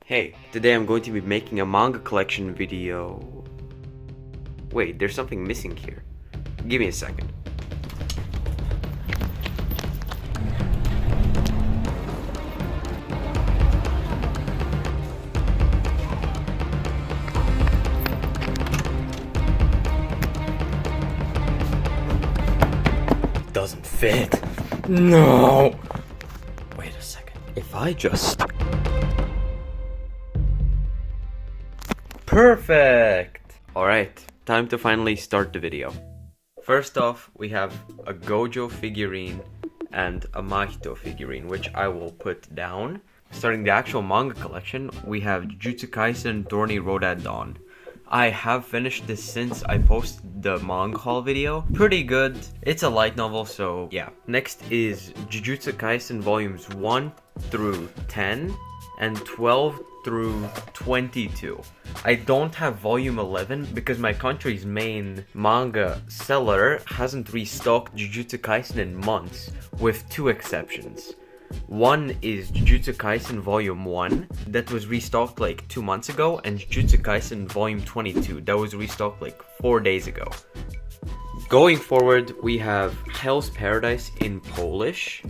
Hey, today I'm going to be making a manga collection video. Wait, there's something missing here. Give me a second. Doesn't fit. No! Wait a second. If I just... Perfect! Alright, time to finally start the video. First off, we have a Gojo figurine and a Mahito figurine, which I will put down. Starting the actual manga collection, we have Jujutsu Kaisen Thorny Road at Dawn. I have finished this since I posted the manga haul video. Pretty good. It's a light novel, so yeah. Next is Jujutsu Kaisen volumes 1 through 10 and 12 through 22. I don't have volume 11 because my country's main manga seller hasn't restocked Jujutsu Kaisen in months, with two exceptions. One is Jujutsu Kaisen Volume 1 that was restocked like 2 months ago, and Jujutsu Kaisen Volume 22 that was restocked like 4 days ago. Going forward, we have Hell's Paradise in Polish.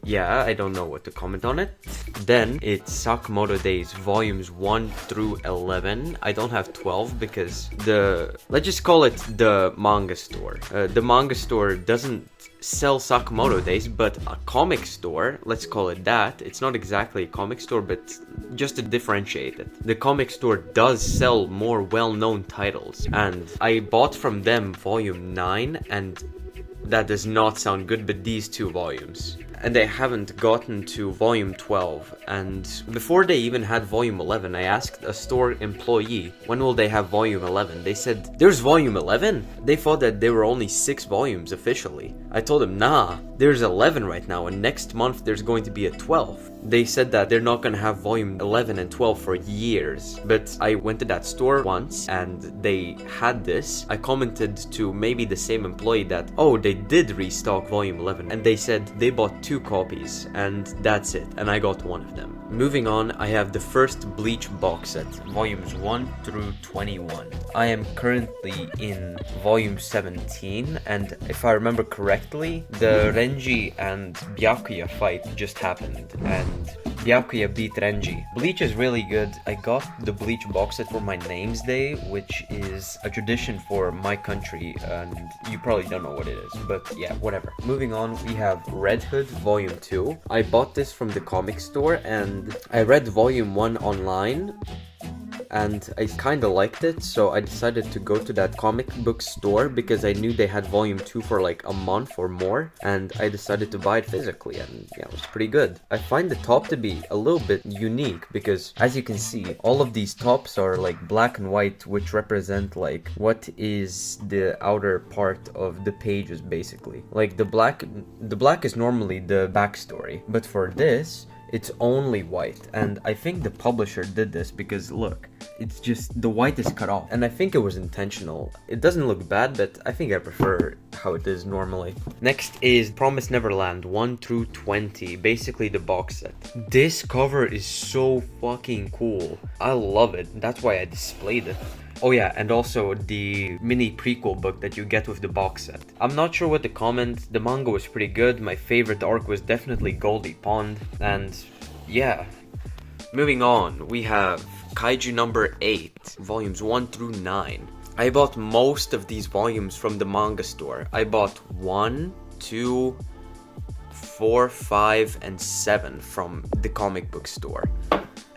Yeah, I don't know what to comment on it. Then it's Sakamoto Days volumes 1 through 11. I don't have 12 because let's just call it the manga store. The manga store doesn't sell Sakamoto Days, but a comic store, let's call it that. It's not exactly a comic store, but just to differentiate it. The comic store does sell more well-known titles, and I bought from them volume 9, and that does not sound good, but these two volumes. And they haven't gotten to volume 12, and before they even had volume 11, I asked a store employee, when will they have volume 11? They said, there's volume 11? They thought that there were only 6 volumes officially. I told them, nah, there's 11 right now, and next month there's going to be a 12. They said that they're not gonna have volume 11 and 12 for years, but I went to that store once and they had this. I commented to maybe the same employee that, oh, they did restock volume 11, and they said they bought 2 copies, and that's it, and I got one of them. Moving on, I have the first Bleach box set, volumes 1 through 21. I am currently in volume 17, and if I remember correctly, the Renji and Byakuya fight just happened, and Byakuya beat Renji. Bleach is really good. I got the Bleach box set for my Names Day, which is a tradition for my country, and you probably don't know what it is, but yeah, whatever. Moving on, we have Red Hood Volume 2. I bought this from the comic store, and I read Volume 1 online, and I kinda liked it, so I decided to go to that comic book store because I knew they had volume 2 for like a month or more, and I decided to buy it physically, and yeah, it was pretty good. I find the top to be a little bit unique because, as you can see, all of these tops are like black and white, which represent like what is the outer part of the pages basically. Like the black is normally the backstory, but for this, it's only white, and I think the publisher did this because look, it's just the white is cut off, and I think it was intentional. It doesn't look bad, but I think I prefer how it is normally. Next is Promised Neverland 1 through 20, basically the box set. This cover is so fucking cool. I love it. That's why I displayed it. Oh yeah, and also the mini prequel book that you get with the box set. I'm not sure what to comment. The manga was pretty good. My favorite arc was definitely Goldie Pond, and yeah. Moving on, we have Kaiju number 8, volumes 1 through 9. I bought most of these volumes from the manga store. I bought 1, 2, 4, 5, and 7 from the comic book store.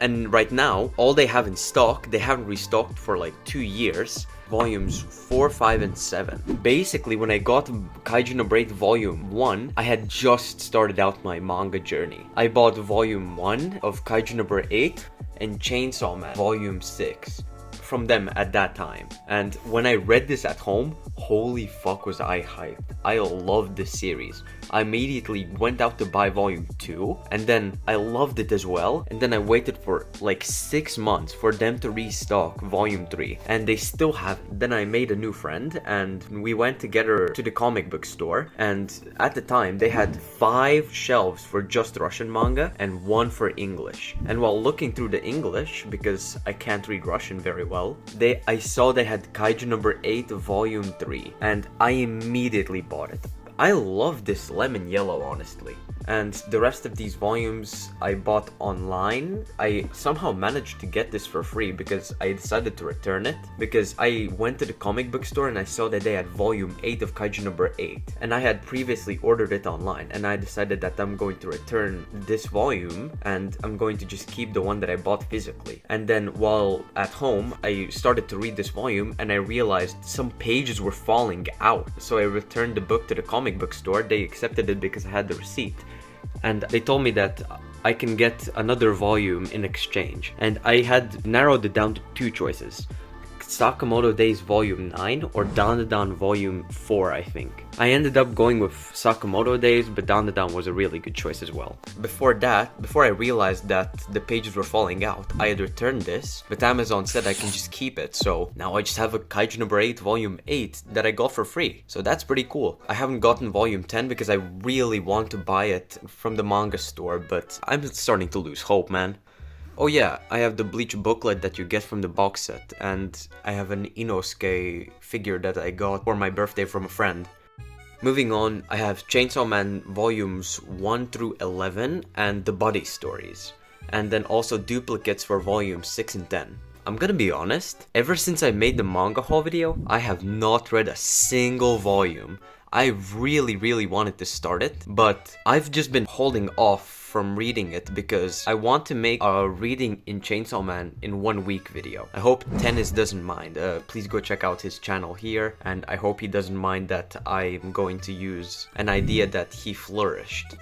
And right now, all they have in stock, they haven't restocked for like 2 years, volumes 4, 5, and 7. Basically, when I got Kaiju number 8 volume 1, I had just started out my manga journey. I bought volume 1 of Kaiju number 8 and Chainsaw Man volume 6. from them at that time. And when I read this at home, holy fuck was I hyped. I loved this series. I immediately went out to buy volume 2, and then I loved it as well, and then I waited for like 6 months for them to restock volume 3, and they still haven't. Then I made a new friend, and we went together to the comic book store, and at the time they had 5 shelves for just Russian manga and 1 for English. And while looking through the English, because I can't read Russian very well, I saw they had Kaiju number 8 volume 3, and I immediately bought it. I love this lemon yellow, honestly. And the rest of these volumes I bought online. I somehow managed to get this for free because I decided to return it, because I went to the comic book store and I saw that they had volume 8 of Kaiju number 8, and I had previously ordered it online, and I decided that I'm going to return this volume and I'm going to just keep the one that I bought physically. And then while at home, I started to read this volume and I realized some pages were falling out. So I returned the book to the comic book store. They accepted it because I had the receipt. And they told me that I can get another volume in exchange. And I had narrowed it down to 2 choices. Sakamoto Days Volume 9 or Dandadan Volume 4, I think. I ended up going with Sakamoto Days, but Dandadan was a really good choice as well. Before I realized that the pages were falling out, I had returned this, but Amazon said I can just keep it, so now I just have a Kaiju number 8 Volume 8 that I got for free. So that's pretty cool. I haven't gotten Volume 10 because I really want to buy it from the manga store, but I'm starting to lose hope, man. Oh yeah, I have the Bleach booklet that you get from the box set, and I have an Inosuke figure that I got for my birthday from a friend. Moving on, I have Chainsaw Man volumes 1 through 11 and the Body Stories, and then also duplicates for volumes 6 and 10. I'm gonna be honest, ever since I made the manga haul video, I have not read a single volume. I really wanted to start it, but I've just been holding off from reading it because I want to make a reading in Chainsaw Man in 1 week video. I hope Tennis doesn't mind. Please go check out his channel here, and I hope he doesn't mind that I'm going to use an idea that he flourished.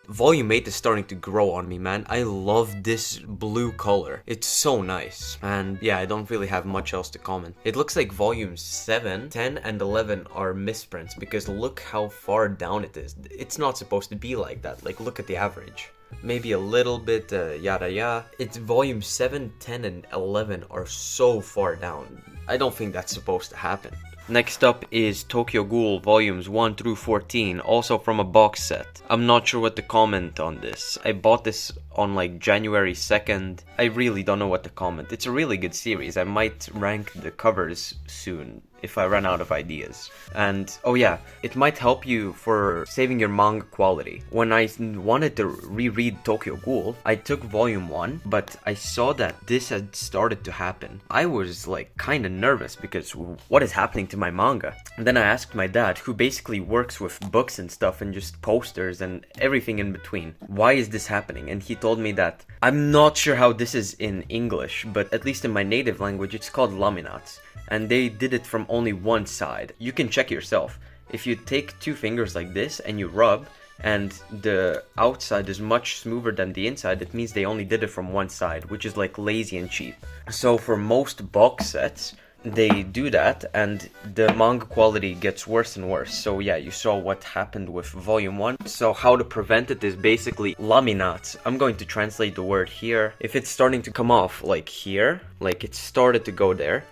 Volume 8 is starting to grow on me, man. I love this blue color. It's so nice. And yeah, I don't really have much else to comment. It looks like volumes 7, 10, and 11 are misprints because look how far down it is. It's not supposed to be like that. Like, look at the average. Maybe a little bit yada. It's volume 7, 10, and 11 are so far down. I don't think that's supposed to happen. Next up is Tokyo Ghoul volumes 1 through 14, also from a box set. I'm not sure what to comment on this. I bought this on like January 2nd. I really don't know what to comment. It's a really good series. I might rank the covers soon if I run out of ideas. And oh yeah, it might help you for saving your manga quality. When I wanted to reread Tokyo Ghoul, I took volume 1, but I saw that this had started to happen. I was like kind of nervous because what is happening to my manga? And then I asked my dad, who basically works with books and stuff and just posters and everything in between, why is this happening? And he told me that I'm not sure how this is in English, but at least in my native language it's called laminats. And they did it from only one side. You can check yourself. If you take 2 fingers like this and you rub, and the outside is much smoother than the inside, it means they only did it from one side, which is like lazy and cheap. So for most box sets, they do that and the manga quality gets worse and worse. So yeah, you saw what happened with volume 1. So how to prevent it is basically laminats. I'm going to translate the word here. If it's starting to come off like here, like it started to go there,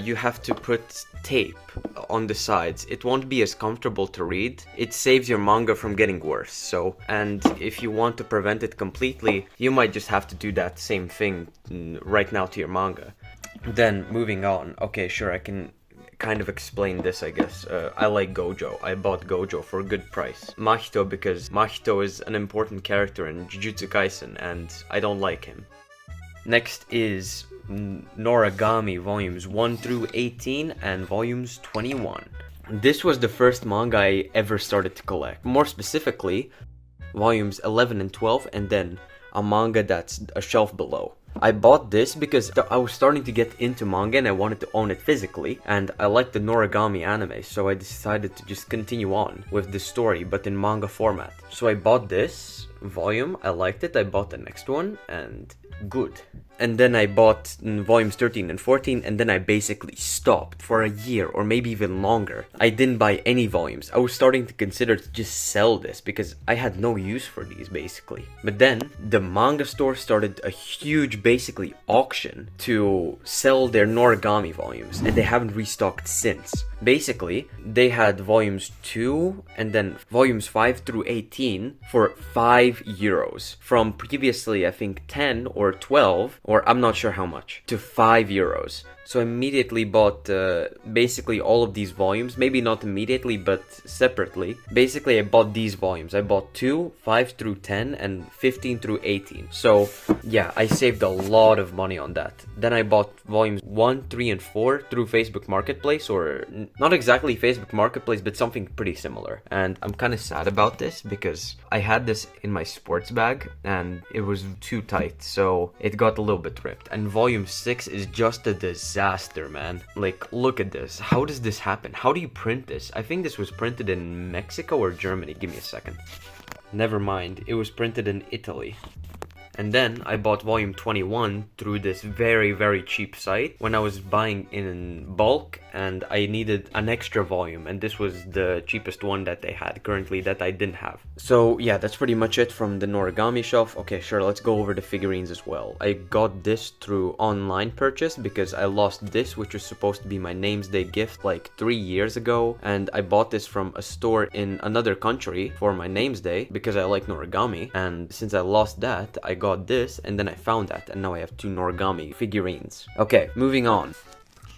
you have to put tape on the sides. It won't be as comfortable to read. It saves your manga from getting worse. So, and if you want to prevent it completely, you might just have to do that same thing right now to your manga. Then moving on. Okay, sure, I can kind of explain this, I guess. I like Gojo. I bought Gojo for a good price. Mahito, because Mahito is an important character in Jujutsu Kaisen and I don't like him. Next is Noragami volumes 1 through 18 and volumes 21. This was the first manga I ever started to collect. More specifically, volumes 11 and 12, and then a manga that's a shelf below. I bought this because I was starting to get into manga and I wanted to own it physically, and I liked the Noragami anime, so I decided to just continue on with the story but in manga format. So I bought this volume, I liked it, I bought the next one, and good. And then I bought volumes 13 and 14, and then I basically stopped for a year or maybe even longer. I didn't buy any volumes. I was starting to consider to just sell this because I had no use for these basically. But then the manga store started a huge basically auction to sell their Noragami volumes, and they haven't restocked since. Basically, they had volumes 2 and then volumes 5 through 18 for €5 from previously I think 10 or 12, or I'm not sure how much, to €5. So I immediately bought basically all of these volumes. Maybe not immediately, but separately. Basically, I bought these volumes. I bought 2, 5 through 10, and 15 through 18. So yeah, I saved a lot of money on that. Then I bought volumes 1, 3, and 4 through Facebook Marketplace, or not exactly Facebook Marketplace, but something pretty similar. And I'm kind of sad about this because I had this in my sports bag and it was too tight, so it got a little bit ripped. And volume 6 is just a disaster, man. Like, look at this. How does this happen? How do you print this? I think this was printed in Mexico or Germany. Give me a second. Never mind. It was printed in Italy. And then I bought volume 21 through this very, very cheap site when I was buying in bulk and I needed an extra volume, and this was the cheapest one that they had currently that I didn't have. So yeah, that's pretty much it from the Noragami shelf. Okay, sure, let's go over the figurines as well. I got this through online purchase because I lost this, which was supposed to be my name's day gift like 3 years ago, and I bought this from a store in another country for my name's day because I like Noragami, and since I lost that, I got this, and then I found that, and now I have 2 Noragami figurines. Okay, moving on.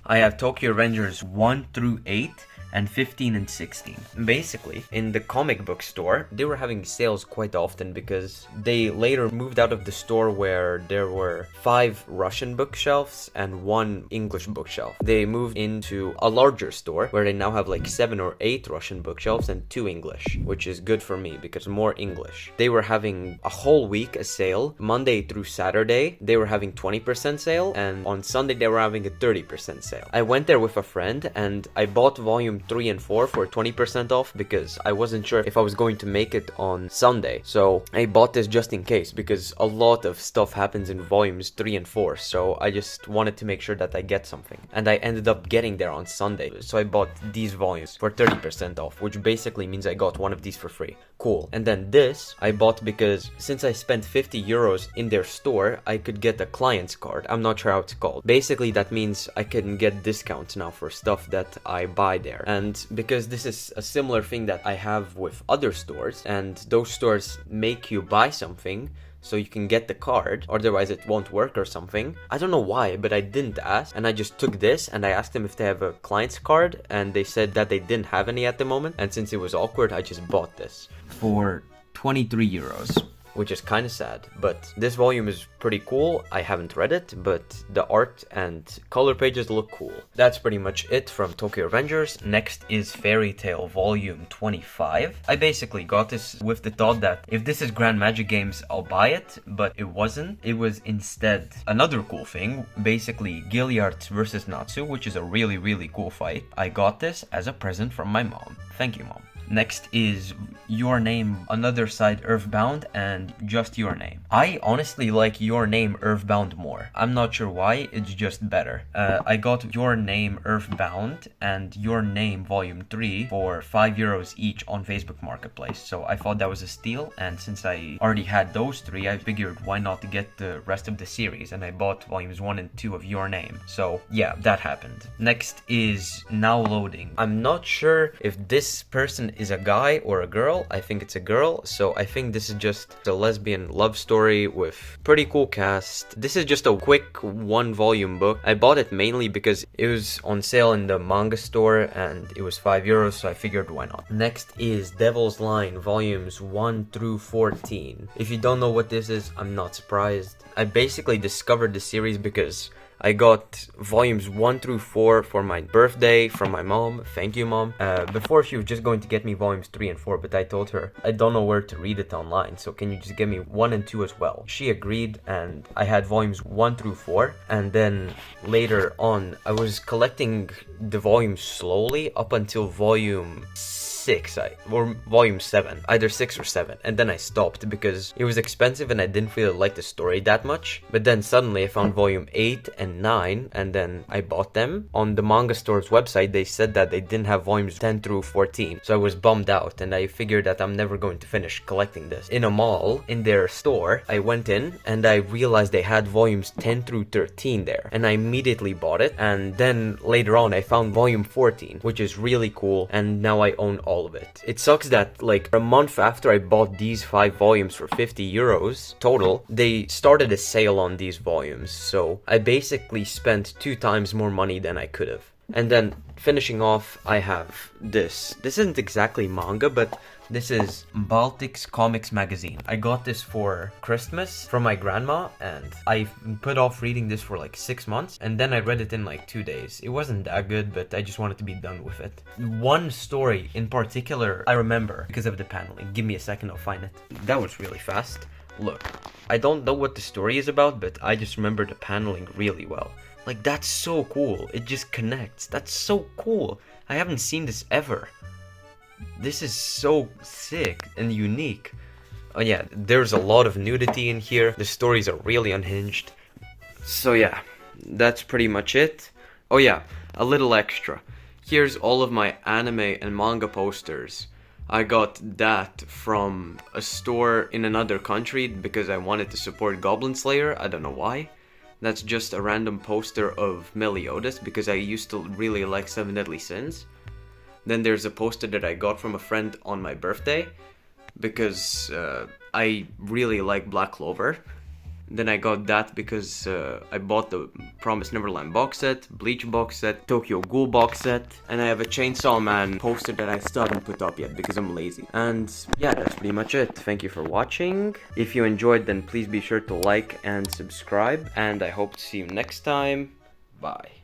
I have Tokyo Rangers 1 through 8 and 15 and 16. Basically, in the comic book store, they were having sales quite often because they later moved out of the store where there were 5 Russian bookshelves and 1 English bookshelf. They moved into a larger store where they now have like 7 or 8 Russian bookshelves and 2 English, which is good for me because more English. They were having a whole week a sale, Monday through Saturday. They were having 20% sale, and on Sunday they were having a 30% sale. I went there with a friend and I bought volume 3 and 4 for 20% off because I wasn't sure if I was going to make it on Sunday. So I bought this just in case because a lot of stuff happens in volumes 3 and 4. So I just wanted to make sure that I get something. And I ended up getting there on Sunday. So I bought these volumes for 30% off, which basically means I got one of these for free. Cool. And then this I bought because since I spent €50 in their store, I could get a client's card. I'm not sure how it's called. Basically, that means I can get discounts now for stuff that I buy there. And because this is a similar thing that I have with other stores, and those stores make you buy something so you can get the card, otherwise it won't work or something. I don't know why, but I didn't ask, and I just took this and I asked them if they have a client's card, and they said that they didn't have any at the moment, and since it was awkward, I just bought this for €23. Which is kind of sad, but this volume is pretty cool. I haven't read it, but the art and color pages look cool. That's pretty much it from Tokyo Revengers. Next is Fairy Tail Volume 25. I basically got this with the thought that if this is Grand Magic Games, I'll buy it, but it wasn't. It was instead another cool thing, basically Gilliard versus Natsu, which is a really, really cool fight. I got this as a present from my mom. Thank you, Mom. Next is Your Name, Another Side Earthbound, and Just Your Name. I honestly like Your Name Earthbound more. I'm not sure why, it's just better. I got Your Name Earthbound and Your Name Volume 3 for €5 each on Facebook Marketplace. So I thought that was a steal, and since I already had those 3, I figured why not to get the rest of the series, and I bought volumes 1 and 2 of Your Name. So yeah, that happened. Next is Now Loading. I'm not sure if this person is a guy or a girl. I think it's a girl, so I think this is just a lesbian love story with pretty cool cast. This is just a quick 1-volume book. I bought it mainly because it was on sale in the manga store and it was €5, so I figured why not. Next is Devil's Line volumes 1 through 14. If you don't know what this is, I'm not surprised. I basically discovered the series because I got volumes 1 through 4 for my birthday from my mom. Thank you, Mom. Before she was just going to get me volumes 3 and 4, but I told her I don't know where to read it online, so can you just get me 1 and 2 as well? She agreed, and I had volumes 1 through 4, and then later on I was collecting the volumes slowly up until volume 6, or volume 7, either 6 or 7, and then I stopped because it was expensive and I didn't really like the story that much. But then suddenly I found volume 8 and 9, and then I bought them. On the manga store's website, they said that they didn't have volumes 10 through 14, so I was bummed out, and I figured that I'm never going to finish collecting this. In a mall, in their store, I went in and I realized they had volumes 10 through 13 there, and I immediately bought it. And then later on I found volume 14, which is really cool, and now I own all of it. It sucks that like a month after I bought these 5 volumes for 50 euros total, they started a sale on these volumes, so I basically spent 2 times more money than I could have. And then finishing off, I have this. This isn't exactly manga, but this is Baltic's Comics Magazine. I got this for Christmas from my grandma, and I put off reading this for like 6 months, and then I read it in like 2 days. It wasn't that good, but I just wanted to be done with it. One story in particular I remember because of the paneling. Give me a second, I'll find it. That was really fast. Look, I don't know what the story is about, but I just remember the paneling really well. Like, that's so cool. It just connects. That's so cool. I haven't seen this ever. This is so sick and unique. Oh yeah, there's a lot of nudity in here. The stories are really unhinged. So yeah, that's pretty much it. Oh yeah, a little extra. Here's all of my anime and manga posters. I got that from a store in another country because I wanted to support Goblin Slayer. I don't know why. That's just a random poster of Meliodas because I used to really like 7 Deadly Sins. Then there's a poster that I got from a friend on my birthday because I really like Black Clover. Then I got that because I bought the Promised Neverland box set, Bleach box set, Tokyo Ghoul box set, and I have a Chainsaw Man poster that I still haven't put up yet because I'm lazy. And yeah, that's pretty much it. Thank you for watching. If you enjoyed, then please be sure to like and subscribe, and I hope to see you next time. Bye.